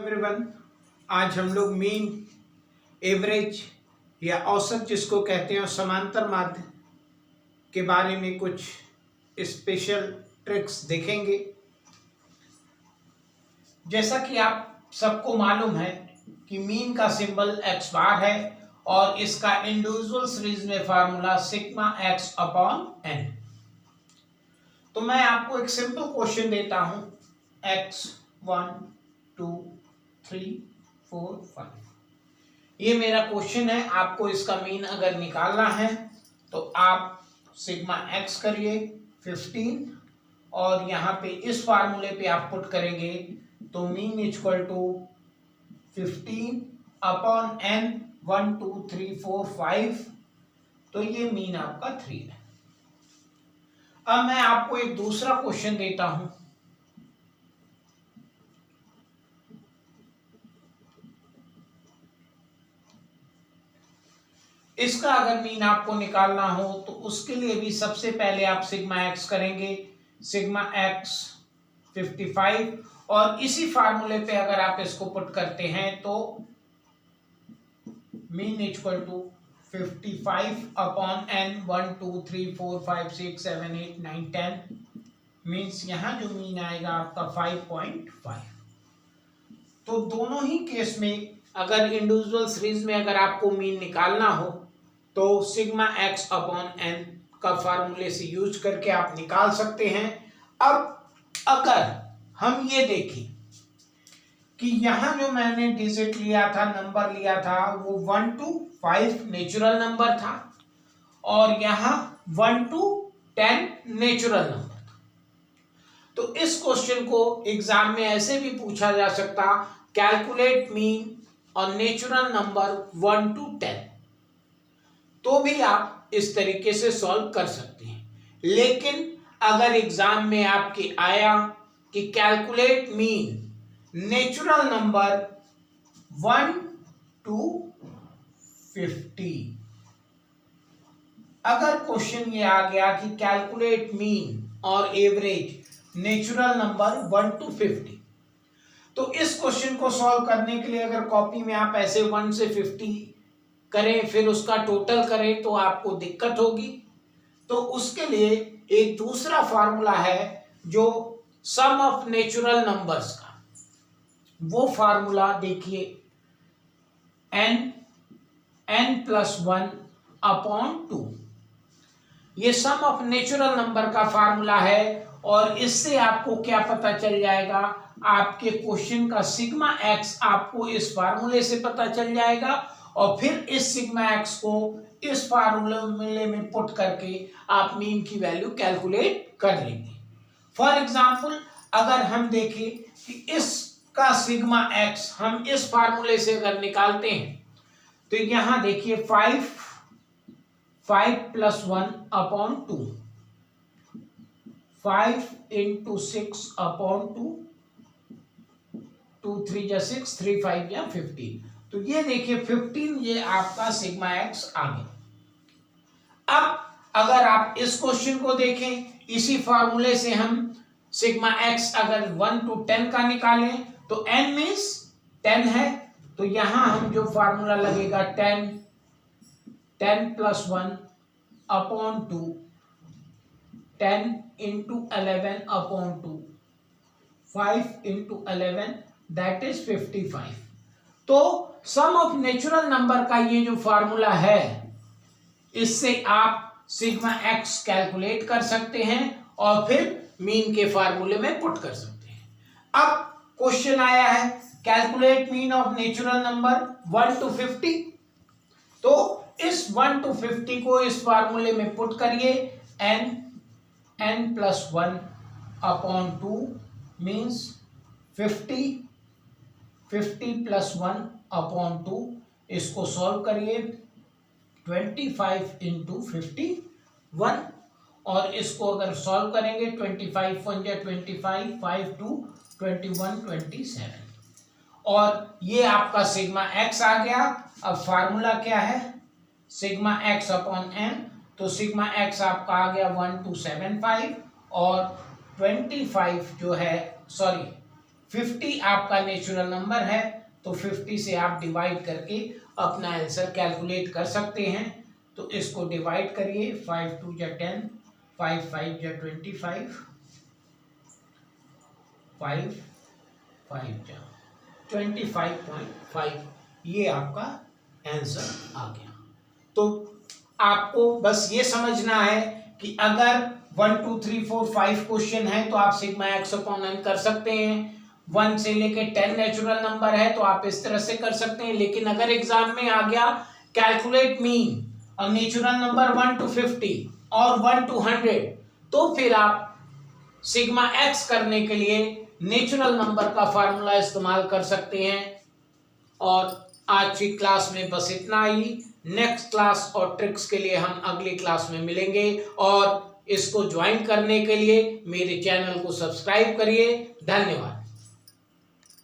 Everyone, आज हम लोग मीन, एवरेज या औसत जिसको कहते हैं और समांतर माध्य के बारे में कुछ स्पेशल ट्रिक्स देखेंगे। जैसा कि आप सबको मालूम है कि मीन का सिंबल x बार है और इसका इंडिविजुअल सीरीज में formula sigma x upon n। तो मैं आपको एक सिंपल क्वेश्चन देता हूं, x 1 2 3 4 5, ये मेरा क्वेश्चन है। आपको इसका मीन अगर निकालना है तो आप सिग्मा x करिए 15 और यहाँ पे इस फार्मूले पे आप पुट करेंगे तो mean equal to 15 upon n 1 2 3 4 5, तो ये मीन आपका 3 है। अब मैं आपको एक दूसरा क्वेश्चन देता हूं, इसका अगर मीन आपको निकालना हो तो उसके लिए भी सबसे पहले आप सिग्मा x करेंगे, सिग्मा x 55, और इसी फार्मूले पे अगर आप इसको पुट करते हैं तो mean equal to 55 upon n 1 2 3 4 5 6 7 8 9 10, means यहां जो मीन आएगा आपका 5.5। तो दोनों ही केस में अगर इंडिविजुअल सीरीज में अगर आपको मीन निकालना हो तो सिग्मा x अपॉन n का फार्मूले से यूज करके आप निकाल सकते हैं। अब अगर हम ये देखें कि यहां जो मैंने डिजिट लिया था, नंबर लिया था, वो 1 to 5 नेचुरल नंबर था और यहां 1 to 10 नेचुरल नंबर था। तो इस क्वेश्चन को एग्जाम में ऐसे भी पूछा जा सकता, कैलकुलेट मीन और नेचुरल नंबर 1 to 10, तो भी आप इस तरीके से सॉल्व कर सकते हैं। लेकिन अगर एग्जाम में आपके आया कि calculate mean natural number 1 to 50, अगर क्वेश्चन ये आ गया कि कैलकुलेट मीन और एवरेज नेचुरल नंबर 1 to 50, तो इस क्वेश्चन को सॉल्व करने के लिए अगर कॉपी में आप ऐसे 1 से 50 करें फिर उसका टोटल करें तो आपको दिक्कत होगी। तो उसके लिए एक दूसरा फार्मूला है जो सम ऑफ नेचुरल नंबर्स का, वो फार्मूला देखिए n प्लस 1 अपॉन 2, ये सम ऑफ नेचुरल नंबर का फार्मूला है और इससे आपको क्या पता चल जाएगा, आपके क्वेश्चन का सिग्मा x आपको इस फार्मूले से पता चल जाएगा और फिर इस सिग्मा x को इस फार्मूले में पुट करके आप मीन की वैल्यू कैलकुलेट कर लेंगे। फॉर एग्जांपल अगर हम देखें कि इसका सिग्मा x हम इस फार्मूले से अगर निकालते हैं तो यहां देखिए 5 प्लस 1 अपॉन 2, 5 इंटू 6 अपॉन 2, 2 3 जा 6, 3 5 या 15, तो ये देखिए 15, ये आपका सिग्मा x आ गया। अब अगर आप इस क्वेश्चन को देखें, इसी फार्मूले से हम सिग्मा x अगर 1 to 10 का निकालें तो n मीन्स 10 है, तो यहां हम जो फार्मूला लगेगा 10 plus 1 upon 2, 10 into 11 upon 2, 5 into 11 that is 55। तो सम ऑफ नेचुरल नंबर का ये जो फार्मूला है, इससे आप सिग्मा x कैलकुलेट कर सकते हैं और फिर मीन के फार्मूले में पुट कर सकते हैं। अब क्वेश्चन आया है calculate mean of natural number 1 to 50, तो इस 1 to 50 को इस फार्मूले में पुट करिए, n plus 1 upon 2 means 50 plus 1 upon 2, इसको सॉल्व करिए 25 इंटू 51, और इसको अगर सॉल्व करेंगे 25 1 जा 25, 5 2 21 27, और ये आपका सिग्मा x आ गया। अब फार्मूला क्या है, सिग्मा x अपॉन n, तो सिग्मा x आपका आ गया 1275 और 25 जो है, सॉरी 50 आपका नेचुरल नंबर है, तो 50 से आप डिवाइड करके अपना आंसर कैलकुलेट कर सकते हैं। तो इसको डिवाइड करिए, 5 2 जा 10, 5 5 जा 25, 5 5 जा 25.5, ये आपका आंसर आ गया। तो आपको बस ये समझना है कि अगर 1 2 3 4 5 क्वेश्चन है तो आप सिग्मा एक्स अपॉन एन कर सकते हैं। 1 से लेके 10 नेचुरल नंबर है तो आप इस तरह से कर सकते हैं। लेकिन अगर एग्जाम में आ गया कैलकुलेट मीन और नेचुरल नंबर 1 to 50 और 1 to 100, तो फिर आप सिग्मा एक्स करने के लिए नेचुरल नंबर का फार्मूला इस्तेमाल कर सकते हैं। और आज की क्लास में बस इतना ही। नेक्स्ट क्लास और ट्रिक्स के लिए हम अगली क्लास में मिलेंगे, और इसको ज्वाइन करने के लिए मेरे चैनल को सब्सक्राइब करिए। धन्यवाद।